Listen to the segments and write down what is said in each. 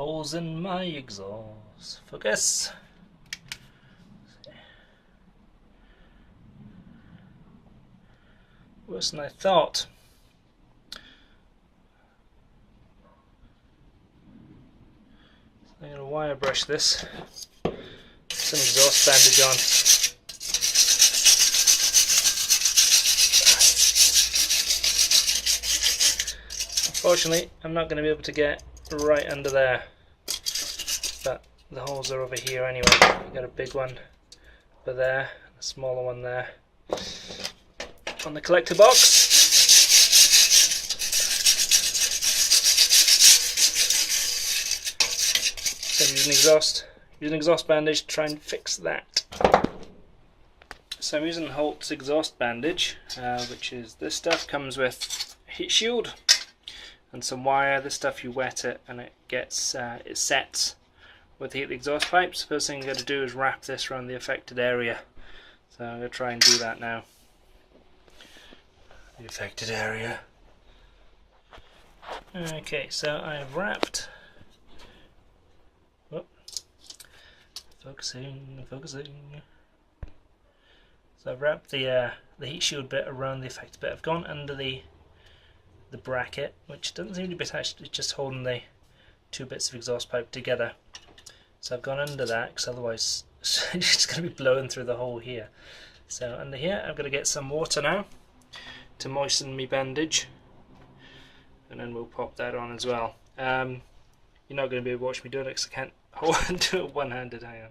holes in my exhaust. Focus. Worse than I thought. I'm going to wire brush this. Some exhaust bandage on. Unfortunately, I'm not going to be able to get right under there, but the holes are over here anyway. You've got a big one over there, a smaller one there. On the collector box. So I'm using exhaust bandage to try and fix that. So I'm using Holts exhaust bandage, which is this stuff. Comes with a heat shield and some wire. This stuff you wet it and it gets it sets with the exhaust pipes. First thing I'm going to do is wrap this around the affected area. So I'm going to try and do that now. The affected area. Okay, so I've wrapped. Oh, focusing. So I've wrapped the heat shield bit around the affected bit. I've gone under the bracket, which doesn't seem to be attached. It's just holding the two bits of exhaust pipe together. So I've gone under that because otherwise it's just going to be blowing through the hole here. So under here, I'm going to get some water now to moisten my bandage, and then we'll pop that on as well. You're not going to be able to watch me do it because I can't do it one-handed. Hang on.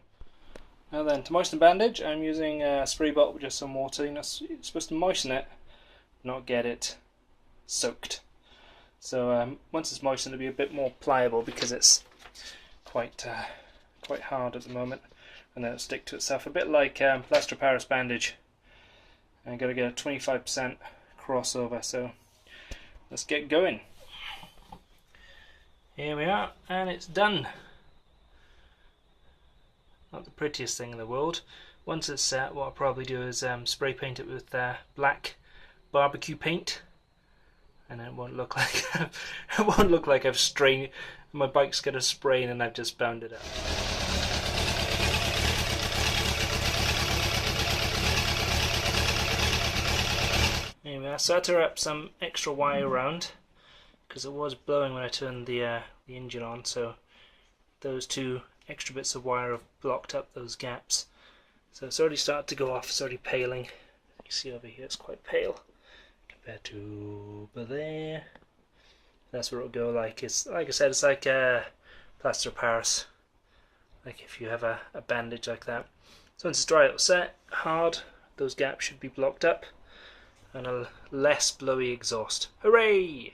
Now then, to moisten bandage, I'm using a spray bottle with just some water. You're supposed to moisten it, not get it soaked. So once it's moistened, it'll be a bit more pliable because it's quite hard at the moment, and then it'll stick to itself, a bit like plaster of Paris bandage. I'm going to get a 25% crossover, so let's get going. Here we are, and it's done. Not the prettiest thing in the world. Once it's set, what I'll probably do is spray paint it with black barbecue paint, and it won't look like I've strained. My bike's got a sprain and I've just bound it up. Anyway, I started to wrap some extra wire around because it was blowing when I turned the engine on, so those two extra bits of wire have blocked up those gaps. So it's already started to go off, it's already paling. You can see over here it's quite pale compared to over there. That's where it'll go. Like I said, it's like plaster of Paris. Like if you have a bandage like that. So once it's dry, it'll set hard. Those gaps should be blocked up, and a less blowy exhaust. Hooray!